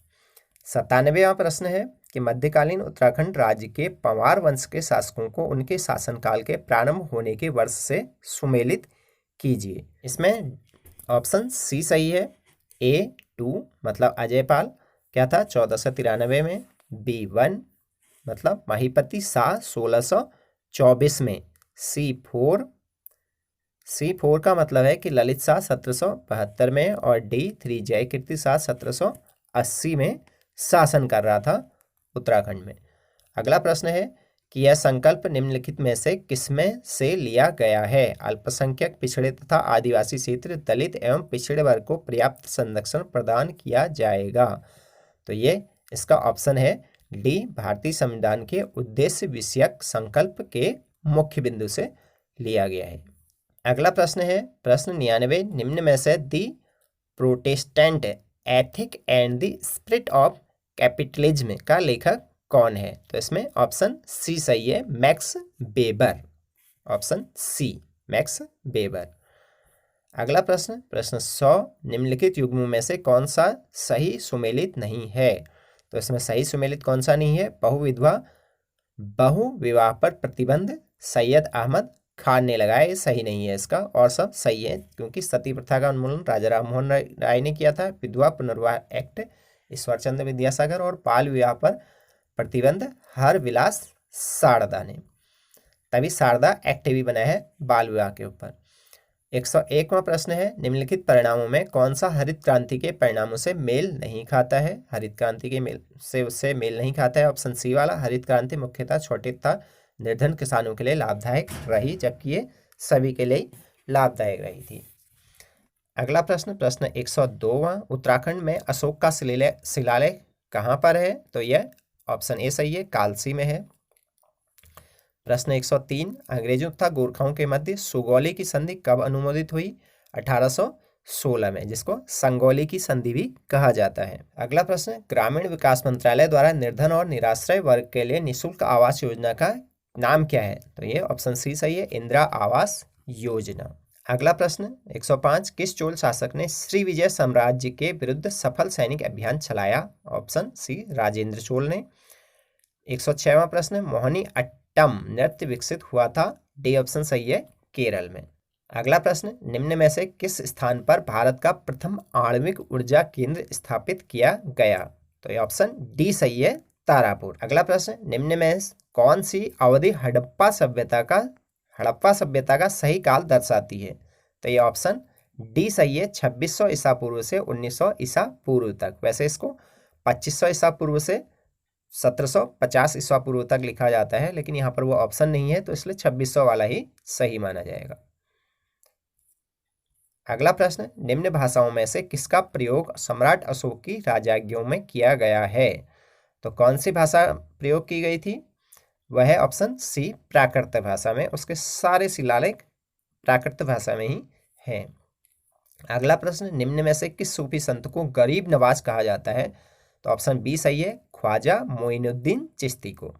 97वां प्रश्न है कि मध्यकालीन उत्तराखंड राज्य के पंवार वंश के शासकों को उनके शासनकाल के प्रारंभ होने के वर्ष से सुमेलित कीजिए। इसमें ऑप्शन सी सही है, A2 मतलब अजयपाल क्या था 1493 में, B1 मतलब महीपति शाह 1624 में, C4 का मतलब है कि ललित शाह 1772 में, और D3 जयकीर्ति शाह 1780 में शासन कर रहा था उत्तराखंड में। अगला प्रश्न है कि यह संकल्प निम्नलिखित में से किसमें से लिया गया है। अल्पसंख्यक, पिछड़े तथा आदिवासी क्षेत्र, दलित एवं पिछड़े वर्ग को पर्याप्त संरक्षण प्रदान किया जाएगा। तो ये इसका ऑप्शन है डी भारतीय संविधान के उद्देश्य विषयक संकल्प के मुख्य बिंदु से लिया गया है। अगला प्रश्न है प्रश्न 99, निम्न में से the protestant ethic and the spirit of capitalism का लेखक कौन है? तो इसमें ऑप्शन सी सही है, Max Weber. Option C Max Weber. अगला प्रश्न प्रश्न 100, निम्नलिखित युग्मों में से कौन सा सही सुमेलित नहीं है? तो इसमें सही सुमेलित कौन सा नहीं है? बहु विवाह पर प्रतिबंध सैयद अहमद खान ने लगाया, ये सही नहीं है इसका, और सब सही है क्योंकि सती प्रथा का उन्मूलन राजा राममोहन राय ने किया था। विधवा पुनर्विवाह एक्ट ईश्वरचंद्र विद्यासागर, और बाल विवाह पर प्रतिबंध हरविलास शारदा ने, तभी शारदा एक्ट भी बना है बाल विवाह के ऊपर। 101वां प्रश्न है निम्नलिखित परिणामों में कौन सा हरित क्रांति के परिणामों से मेल नहीं खाता है? हरित क्रांति के उससे मेल नहीं खाता है। ऑप्शन सी वाला, हरित क्रांति मुख्यतः छोटे तथा निर्धन किसानों के लिए लाभदायक रही, जबकि ये सभी के लिए लाभदायक रही थी। अगला प्रश्न प्रश्न 102वां, उत्तराखंड में अशोक का शिलालेख कहाँ पर है? तो यह ऑप्शन ए सही है, कालसी में है। प्रश्न 103, अंग्रेजों तथा गोरखाओं के मध्य सुगौली की संधि कब अनुमोदित हुई? 1816 में, जिसको संगौली की संधि भी कहा जाता है। अगला प्रश्न, ग्रामीण विकास मंत्रालय द्वारा निर्धन और निराश्रय वर्ग के लिए निःशुल्क आवास योजना का नाम क्या है? तो ये ऑप्शन सी सही है, इंदिरा आवास योजना। अगला प्रश्न 105, किस चोल शासक ने श्री विजय साम्राज्य के विरुद्ध सफल सैनिक अभियान चलाया? ऑप्शन सी, राजेंद्र चोल ने। 106वां प्रश्न, मोहिनी अट्टम नृत्य विकसित हुआ था? डी ऑप्शन सही है, केरल में। अगला प्रश्न, निम्न में से किस स्थान पर भारत का प्रथम आणविक ऊर्जा केंद्र स्थापित किया गया? तो ये ऑप्शन डी सही है, तारापुर। अगला प्रश्न, निम्न में कौन सी अवधि हड़प्पा सभ्यता का सही काल दर्शाती है? तो ये ऑप्शन डी सही है, 2600 ईसा पूर्व से 1900 ईसा पूर्व तक। वैसे इसको 2500 ईसा पूर्व से 1750 ईसा पूर्व तक लिखा जाता है, लेकिन यहाँ पर वो ऑप्शन नहीं है, तो इसलिए 2600 वाला ही सही माना जाएगा। अगला प्रश्न, निम्न भाषाओं में से किसका प्रयोग सम्राट अशोक की राजधानियों में किया गया है? तो कौन सी भाषा प्रयोग की गई थी? वह है ऑप्शन सी, प्राकृत भाषा में। उसके सारे शिलालेख प्राकृत भाषा में ही हैं। अगला प्रश्न, निम्न में से किस सूफी संत को गरीब नवाज कहा जाता है? तो ऑप्शन बी सही है, ख्वाजा मोइनुद्दीन चिश्ती को।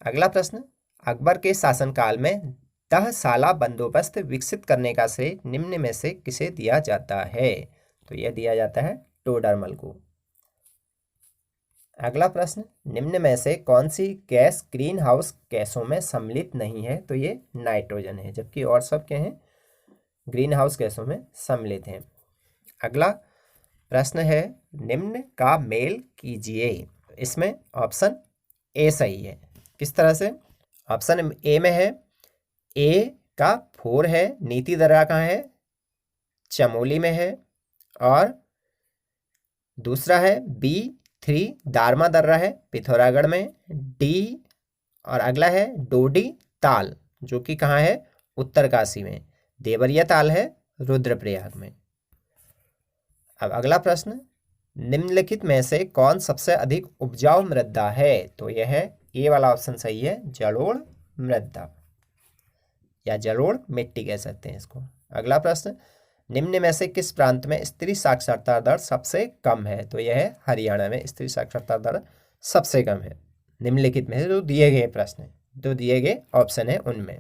अगला प्रश्न, अकबर के शासनकाल में 10 साला बंदोबस्त विकसित करने का श्रेय निम्न में से किसे दिया जाता है? तो यह दिया जाता है टोडरमल को। अगला प्रश्न, निम्न में से कौन सी गैस ग्रीन हाउस गैसों में सम्मिलित नहीं है? तो ये नाइट्रोजन है, जबकि और सब क्या हैं? ग्रीन हाउस गैसों में सम्मिलित हैं। अगला प्रश्न है, निम्न का मेल कीजिए। इसमें ऑप्शन ए सही है। किस तरह से? ऑप्शन ए में है, ए का 4 है, नीति दर्रा कहाँ है? चमोली में है। और दूसरा है B3 दारमा दर्रा है, पिथौरागढ़ में। डी और अगला है डोडी ताल, जो कि कहाँ है? उत्तरकाशी में। देवरिया ताल है रुद्रप्रयाग में। अब अगला प्रश्न, निम्नलिखित में से कौन सबसे अधिक उपजाऊ मृदा है? तो यह है ए वाला ऑप्शन सही है, जलोढ़ मृदा या जलोढ़ मिट्टी कह सकते हैं इसको। अगला प्रश्न, निम्न में से किस प्रांत में स्त्री साक्षरता दर सबसे कम है? तो यह है हरियाणा में स्त्री साक्षरता दर सबसे कम है। निम्नलिखित में जो दिए गए प्रश्न, जो दिए गए ऑप्शन है उनमें।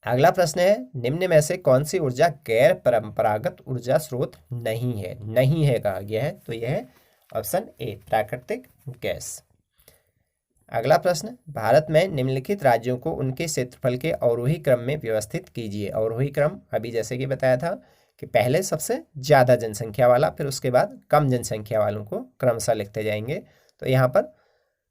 अगला प्रश्न है, निम्न में से कौन सी ऊर्जा गैर परंपरागत ऊर्जा स्रोत नहीं है? नहीं है कहा गया है, तो यह है ऑप्शन ए, प्राकृतिक गैस। अगला प्रश्न, भारत में निम्नलिखित राज्यों को उनके क्षेत्रफल के अवरोही क्रम में व्यवस्थित कीजिए। अवरोही क्रम अभी जैसे कि बताया था कि पहले सबसे ज़्यादा जनसंख्या वाला, फिर उसके बाद कम जनसंख्या वालों को क्रमशः लिखते जाएंगे। तो यहाँ पर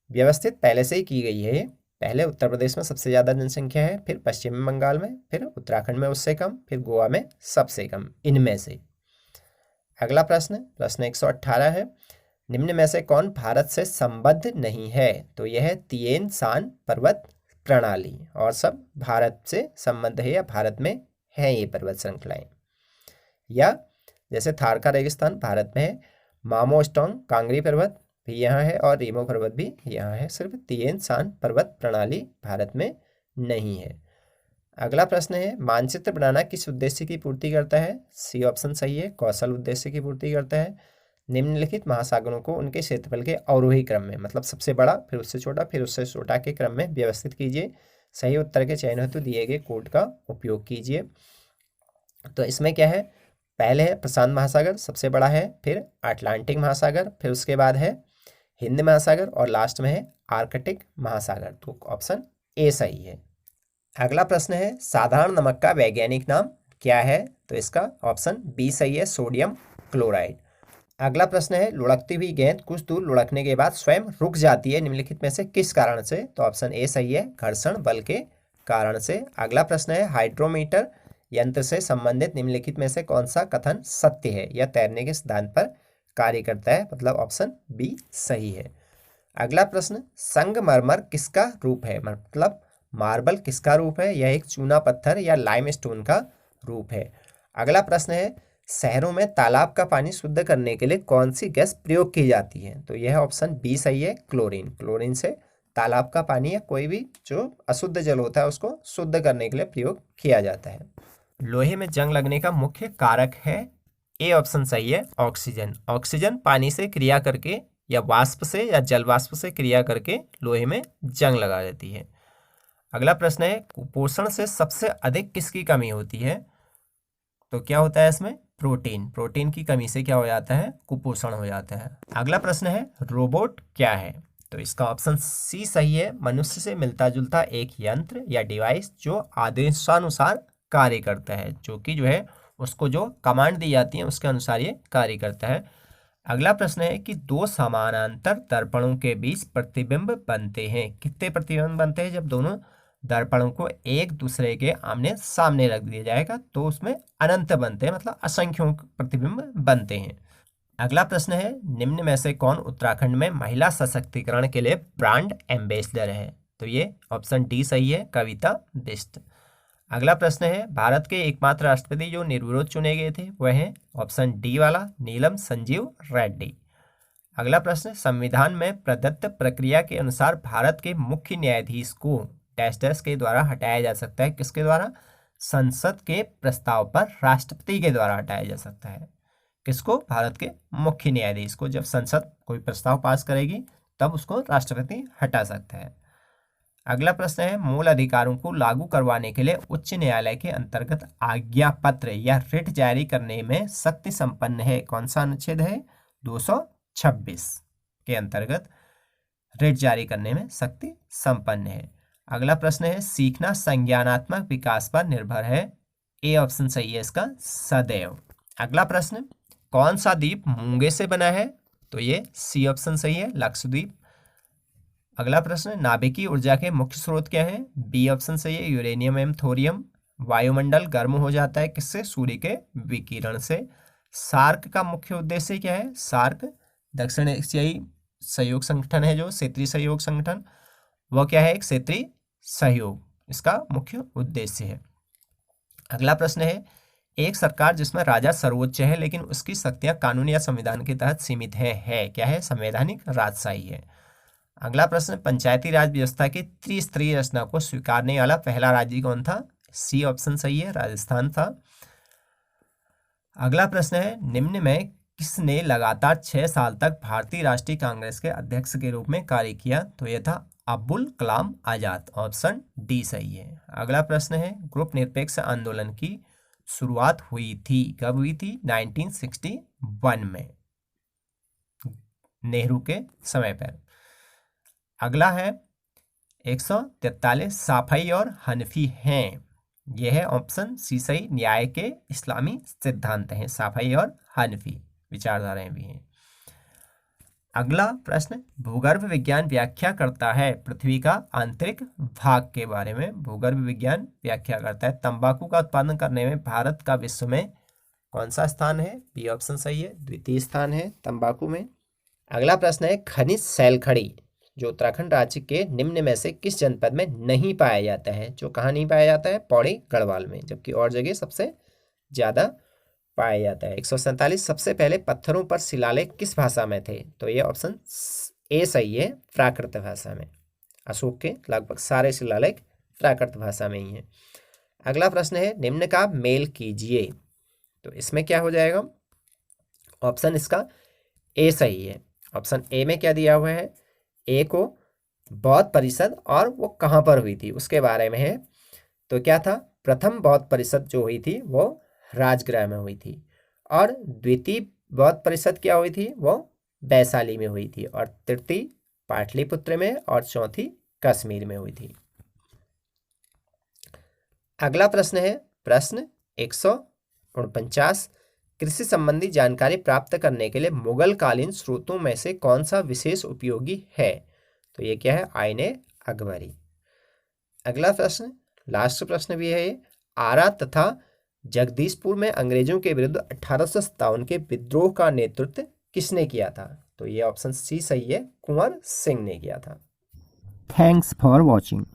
व्यवस्थित पहले से ही की गई है। पहले उत्तर प्रदेश में सबसे ज़्यादा जनसंख्या है, फिर पश्चिम बंगाल में, फिर उत्तराखंड में उससे कम, फिर गोवा में सबसे कम, इनमें से। अगला प्रश्न, प्रश्न 118 है, निम्न में से कौन भारत से संबद्ध नहीं है? तो यह है तिएन शान पर्वत प्रणाली, और सब भारत से संबद्ध है या भारत में है ये पर्वत श्रृंखलाएं। या जैसे थार का रेगिस्तान भारत में है, मामोस्टोंग कांगरी पर्वत भी यहाँ है और रीमो पर्वत भी यहाँ है, सिर्फ तिएन शान पर्वत प्रणाली भारत में नहीं है। अगला प्रश्न है, मानचित्र बनाना किस उद्देश्य की पूर्ति करता है? सी ऑप्शन सही है, कौशल उद्देश्य की पूर्ति करता है। निम्नलिखित महासागरों को उनके क्षेत्रफल के अवरोही क्रम में, मतलब सबसे बड़ा फिर उससे छोटा फिर उससे छोटा के क्रम में व्यवस्थित कीजिए। सही उत्तर के चयन हेतु दिए गए कोड का उपयोग कीजिए। तो इसमें क्या है, पहले है प्रशांत महासागर सबसे बड़ा है, फिर अटलांटिक महासागर, फिर उसके बाद है हिंद महासागर और लास्ट में है आर्कटिक महासागर। तो ऑप्शन ए सही है। अगला प्रश्न है, साधारण नमक का वैज्ञानिक नाम क्या है? तो इसका ऑप्शन बी सही है, सोडियम क्लोराइड। अगला प्रश्न है, लुढ़कती हुई गेंद कुछ दूर लुढ़कने के बाद स्वयं रुक जाती है, निम्नलिखित में से किस कारण से? तो ऑप्शन ए सही है, घर्षण बल के कारण से। अगला प्रश्न है, हाइड्रोमीटर यंत्र से संबंधित निम्नलिखित में से कौन सा कथन सत्य है या तैरने के सिद्धांत पर कार्य करता है? मतलब ऑप्शन बी सही है। अगला प्रश्न, संगमरमर किसका रूप है? मतलब मार्बल किसका रूप है? यह एक चूना पत्थर या लाइमस्टोन का रूप है। अगला प्रश्न है, शहरों में तालाब का पानी शुद्ध करने के लिए कौन सी गैस प्रयोग की जाती है? तो यह ऑप्शन बी सही है, क्लोरीन। क्लोरीन से तालाब का पानी या कोई भी जो अशुद्ध जल होता है उसको शुद्ध करने के लिए प्रयोग किया जाता है। लोहे में जंग लगने का मुख्य कारक है, ए ऑप्शन सही है, ऑक्सीजन। ऑक्सीजन पानी से क्रिया करके या वाष्प से या जल वाष्प से क्रिया करके लोहे में जंग लगा देती है। अगला प्रश्न है, कुपोषण से सबसे अधिक किसकी कमी होती है? तो क्या होता है इसमें? प्रोटीन। प्रोटीन की कमी से क्या हो जाता है? कुपोषण हो जाता है। अगला प्रश्न है, रोबोट क्या है? तो इसका ऑप्शन सी सही है, मनुष्य से मिलता जुलता एक यंत्र या डिवाइस जो आदेशानुसार कार्य करता है, जो कि जो है उसको जो कमांड दी जाती है उसके अनुसार ये कार्य करता है। अगला प्रश्न है कि दो समानांतर दर्पणों के बीच प्रतिबिंब बनते हैं। कितने प्रतिबिंब बनते हैं? जब दोनों दर्पणों को एक दूसरे के आमने सामने रख दिया जाएगा तो उसमें अनंत बनते हैं, मतलब असंख्यों प्रतिबिंब बनते हैं। अगला प्रश्न है, निम्न में से कौन उत्तराखंड में महिला सशक्तिकरण के लिए ब्रांड एम्बेसडर है? तो ये ऑप्शन डी सही है, कविता बिष्ट। अगला प्रश्न है, भारत के एकमात्र राष्ट्रपति जो निर्विरोध चुने गए थे वह है ऑप्शन डी वाला, नीलम संजीव रेड्डी। अगला प्रश्न, संविधान में प्रदत्त प्रक्रिया के अनुसार भारत के मुख्य न्यायाधीश को डैश डैश के द्वारा हटाया जा सकता है। किसके द्वारा? संसद के प्रस्ताव पर राष्ट्रपति के द्वारा हटाया जा सकता है। किसको? भारत के मुख्य न्यायाधीश को। जब संसद कोई प्रस्ताव पास करेगी तब उसको राष्ट्रपति हटा सकता है। अगला प्रश्न है, मूल अधिकारों को लागू करवाने के लिए उच्च न्यायालय के अंतर्गत आज्ञा पत्र या रिट जारी करने में शक्ति संपन्न है। कौन सा अनुच्छेद है? 226 के अंतर्गत रिट जारी करने में शक्ति संपन्न है। अगला प्रश्न है, सीखना संज्ञानात्मक विकास पर निर्भर है। ए ऑप्शन सही है इसका, सदैव। अगला प्रश्न, कौन सा द्वीप मूंगे से बना है? तो ये सी ऑप्शन सही है, लक्षद्वीप। अगला प्रश्न, नाभिकीय ऊर्जा के मुख्य स्रोत क्या है? बी ऑप्शन सही है, यूरेनियम एवं थोरियम। वायुमंडल गर्म हो जाता है किससे? सूर्य के विकिरण से। सार्क का मुख्य उद्देश्य क्या है? सार्क दक्षिण एशियाई सहयोग संगठन है, जो क्षेत्रीय सहयोग संगठन, वह क्या है? एक क्षेत्रीय सहयोग इसका मुख्य उद्देश्य है। अगला प्रश्न है, एक सरकार जिसमें राजा सर्वोच्च है लेकिन उसकी शक्तियां कानून या संविधान के तहत सीमित है क्या है? संवैधानिक राजशाही है। अगला प्रश्न, पंचायती राज व्यवस्था की त्रिस्तरीय रचना को स्वीकारने वाला पहला राज्य कौन था? सी ऑप्शन सही है, राजस्थान था। अगला प्रश्न है, निम्न में किसने लगातार 6 साल तक भारतीय राष्ट्रीय कांग्रेस के अध्यक्ष के रूप में कार्य किया? तो यह था अब्दुल कलाम आजाद। ऑप्शन डी सही है। अगला प्रश्न है, ग्रुप निरपेक्ष आंदोलन की शुरुआत हुई थी, कब हुई थी? 1961 में, नेहरू के समय पर। अगला है 143 साफई और हनफी हैं। यह है ऑप्शन सी सही, न्याय के इस्लामी सिद्धांत हैं, साफई और हनफी विचारधाराएं भी हैं। अगला प्रश्न, भूगर्भ विज्ञान व्याख्या करता है पृथ्वी का आंतरिक भाग के बारे में। भूगर्भ विज्ञान व्याख्या करता है तंबाकू का उत्पादन करने में भारत का विश्व में कौन सा स्थान है? बी ऑप्शन सही है, द्वितीय स्थान है तंबाकू में। अगला प्रश्न है, खनिज सैलखड़ी जो उत्तराखंड राज्य के निम्न में से किस जनपद में नहीं पाया जाता है? जो कहाँ नहीं पाया जाता है? पौड़ी गढ़वाल में, जबकि और जगह सबसे ज़्यादा पाया जाता है। 147 सबसे पहले पत्थरों पर शिलालेख किस भाषा में थे? तो ये ऑप्शन ए सही है, प्राकृत भाषा में। अशोक के लगभग सारे शिलालेख प्राकृत भाषा में ही हैं। अगला प्रश्न है, निम्न का मेल कीजिए। तो इसमें क्या हो जाएगा? ऑप्शन इसका ए सही है। ऑप्शन ए में क्या दिया हुआ है? ए को बौद्ध परिषद और वो कहाँ पर हुई थी उसके बारे में है। तो क्या था? प्रथम बौद्ध परिषद जो हुई थी वो राजगृह में हुई थी, और द्वितीय बौद्ध परिषद क्या हुई थी? वो वैशाली में हुई थी, और तृतीय पाटलिपुत्र में, और चौथी कश्मीर में हुई थी। अगला प्रश्न है प्रश्न 149, कृषि संबंधी जानकारी प्राप्त करने के लिए मुगल कालीन स्रोतों में से कौन सा विशेष उपयोगी है? तो ये क्या है? आईने अकबरी। अगला प्रश्न, लास्ट प्रश्न भी है ये, आरा तथा जगदीशपुर में अंग्रेजों के विरुद्ध 1857 के विद्रोह का नेतृत्व किसने किया था? तो ये ऑप्शन सी सही है, कुंवर सिंह ने किया था। Thanks for watching.